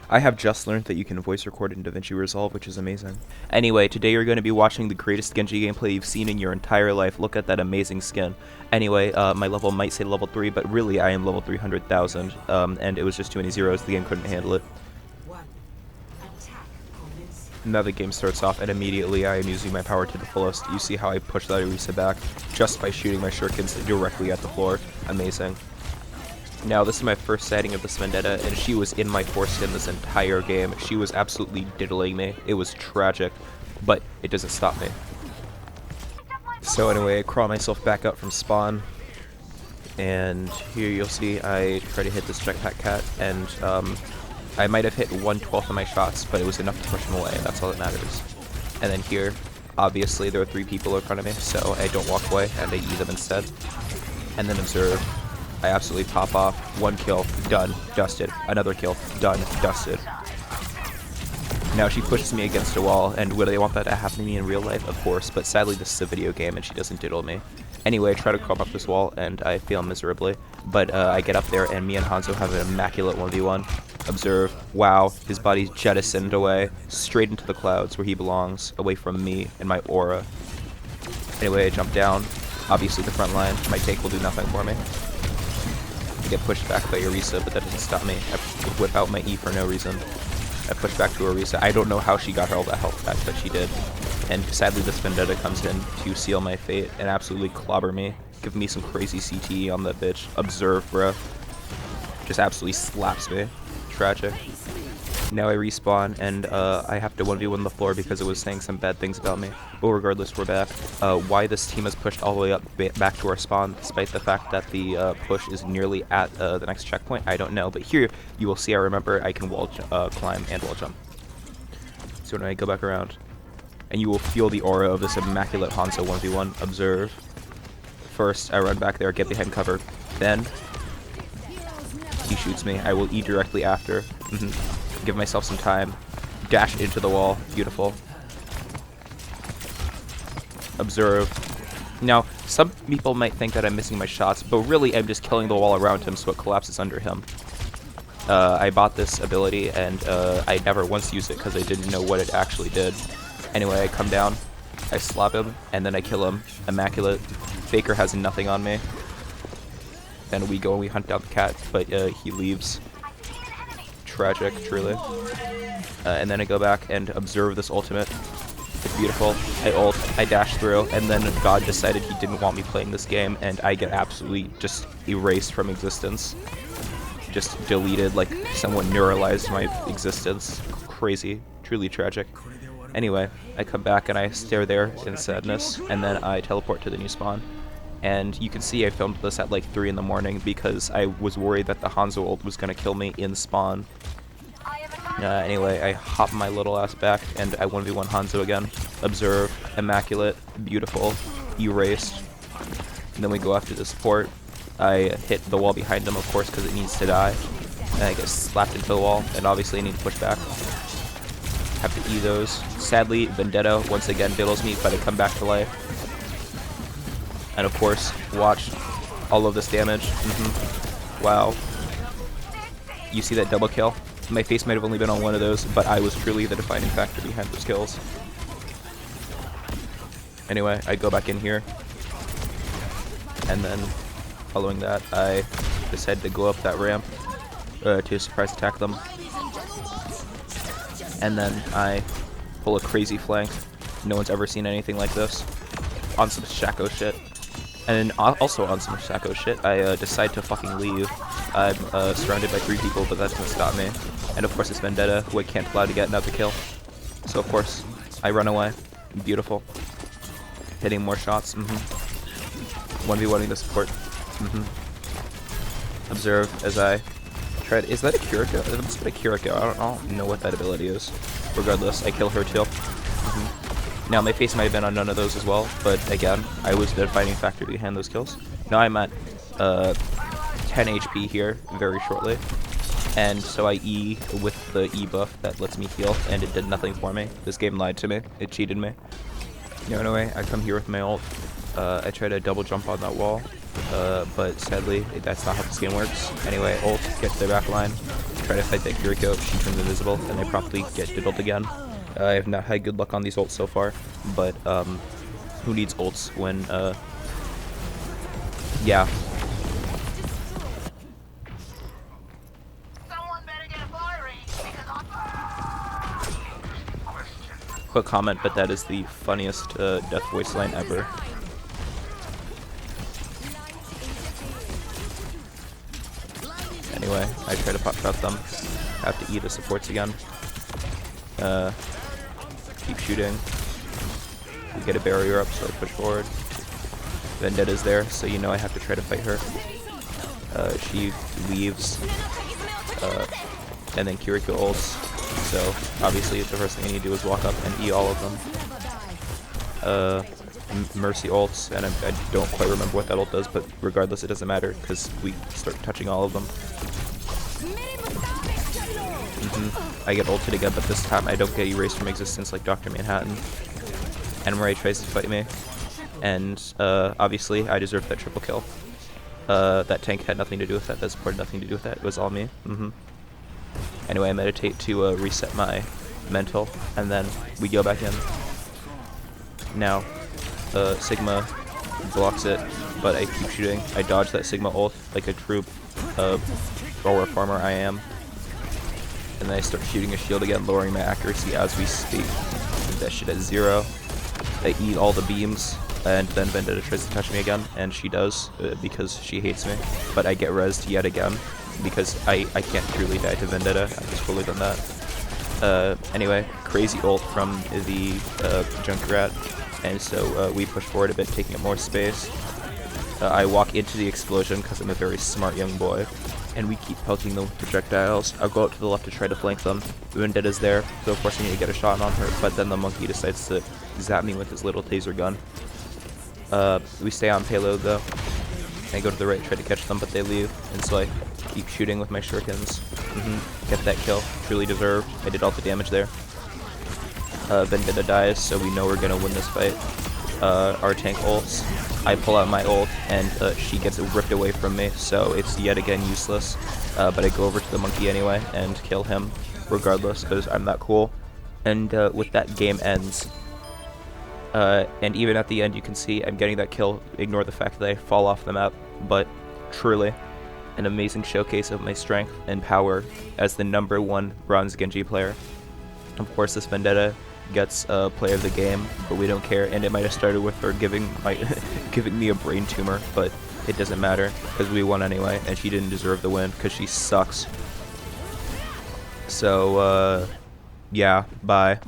I have just learned that you can voice record in DaVinci Resolve, which is amazing. Anyway, today you're going to be watching the greatest Genji gameplay you've seen in your entire life. Look at that amazing skin. Anyway, my level might say level 3, but really I am level 300,000, and it was just too many zeros, the game couldn't handle it. Now the game starts off, and immediately I am using my power to the fullest. You see how I push that Orisa back just by shooting my shurikens directly at the floor. Amazing. Now, this is my first sighting of this Vendetta, and she was in my foreskin this entire game. She was absolutely diddling me. It was tragic, but it doesn't stop me. So anyway, I crawl myself back up from spawn, and here you'll see I try to hit this jetpack cat, and I might have hit 1/12 of my shots, but it was enough to push him away, and that's all that matters. And then here, obviously there are 3 people in front of me, so I don't walk away, and I eat them instead. And then observe. I absolutely pop off. 1 kill, done, dusted. Another kill, done, dusted. Now she pushes me against a wall, and would I want that to happen to me in real life? Of course, but sadly this is a video game and she doesn't diddle me. Anyway, I try to climb up this wall and I fail miserably, but I get up there and me and Hanzo have an immaculate 1v1. Observe. Wow, his body's jettisoned away, straight into the clouds where he belongs, away from me and my aura. Anyway, I jump down. Obviously the front line, my take will do nothing for me. I get pushed back by Orisa, but that doesn't stop me. I whip out my E for no reason. I push back to Orisa. I don't know how she got all that health back, but she did. And sadly this Vendetta comes in to seal my fate and absolutely clobber me. Give me some crazy CTE on that bitch. Observe, bruh. Just absolutely slaps me. Tragic. Now I respawn, and I have to 1v1 the floor because it was saying some bad things about me. But regardless, we're back. Why this team has pushed all the way up back to our spawn, despite the fact that the push is nearly at the next checkpoint, I don't know. But here, you will see, I remember I can wall climb and wall jump. So when I go back around, and you will feel the aura of this immaculate Hanzo 1v1. Observe. First, I run back there, get behind cover. Then, he shoots me. I will E directly after. Give myself some time. Dash into the wall. Beautiful. Observe. Now, some people might think that I'm missing my shots, but really I'm just killing the wall around him so it collapses under him. I bought this ability, and I never once used it because I didn't know what it actually did. Anyway, I come down, I slap him, and then I kill him. Immaculate. Faker has nothing on me. Then we go and we hunt down the cat, but he leaves. Tragic, truly. And then I go back and observe this ultimate. It's beautiful. I ult, I dash through, and then God decided he didn't want me playing this game, and I get absolutely just erased from existence. Just deleted, like someone neuralized my existence. Crazy. Truly tragic. Anyway, I come back and I stare there in sadness, and then I teleport to the new spawn. And you can see I filmed this at like 3 in the morning because I was worried that the Hanzo ult was going to kill me in spawn. Anyway, I hop my little ass back and I 1v1 Hanzo again. Observe, immaculate, beautiful, erased. And then we go after the support. I hit the wall behind him, of course, because it needs to die. And I get slapped into the wall, and obviously I need to push back. Have to E those. Sadly, Vendetta once again diddles me, but I come back to life. And of course, watch all of this damage. Wow. You see that double kill? My face might have only been on one of those, but I was truly the defining factor behind those kills. Anyway, I go back in here. And then, following that, I decide to go up that ramp to surprise attack them. And then I pull a crazy flank. No one's ever seen anything like this. On some Shaco shit. And also on some Shaco shit, I decide to fucking leave. I'm surrounded by 3 people, but that doesn't stop me. And of course it's Vendetta, who I can't allow to get another kill. So of course, I run away. Beautiful. Hitting more shots. 1v1ing the support. Observe as I try to... Is that a Kiriko? It must be a Kiriko. I don't know what that ability is. Regardless, I kill her too. Now, my face might have been on none of those as well, but again, I was the defining factor behind those kills. Now I'm at 10 HP here, very shortly. And so I E with the E buff that lets me heal, and it did nothing for me. This game lied to me. It cheated me. Anyway, I come here with my ult. I try to double jump on that wall. but sadly, that's not how this game works. Anyway, ult, get to their back line, try to fight that Kiriko, she turns invisible, and they promptly get diddled again. I have not had good luck on these ults so far, but who needs ults when, yeah. Quick comment, but that is the funniest death voice line ever. Anyway, I try to pop shot them. Have to eat the supports again. Keep shooting. We get a barrier up, so I push forward. Vendetta's there, so you know I have to try to fight her. She leaves, and then Kiriko ults. So obviously the first thing I need to do is walk up and eat all of them. Mercy ults, and I don't quite remember what that ult does, but regardless it doesn't matter because we start touching all of them. I get ulted again, but this time I don't get erased from existence like Dr. Manhattan. And Murray tries to fight me, and obviously I deserve that triple kill. That tank had nothing to do with that, that support had nothing to do with that, it was all me. Anyway, I meditate to reset my mental, and then we go back in. Now, Sigma blocks it, but I keep shooting. I dodge that Sigma ult like a true Aura farmer I am. And then I start shooting a shield again, lowering my accuracy as we speak. Keep that shit at 0. I eat all the beams, and then Vendetta tries to touch me again, and she does, because she hates me. But I get rezzed yet again, because I can't truly die to Vendetta. I've just fully done that. Anyway, crazy ult from the Junkrat, and so we push forward a bit, taking up more space. I walk into the explosion because I'm a very smart young boy, and we keep poking them with projectiles. I'll go out to the left to try to flank them. Vendetta's there, so of course I need to get a shot on her, but then the monkey decides to zap me with his little taser gun. We stay on payload though. I go to the right, try to catch them, but they leave, and so I keep shooting with my shurikens. Get that kill, truly deserved. I did all the damage there. Vendetta dies, so we know we're gonna win this fight. Our tank ults. I pull out my ult, and she gets it ripped away from me, so it's yet again useless. But I go over to the monkey anyway and kill him, regardless, because I'm that cool. And with that, game ends. And even at the end, you can see I'm getting that kill. Ignore the fact that I fall off the map, but truly an amazing showcase of my strength and power as the #1 bronze Genji player. Of course, this Vendetta gets player of the game, but we don't care, and it might have started with her giving me a brain tumor, but it doesn't matter because we won anyway, and she didn't deserve the win because she sucks. So yeah, bye.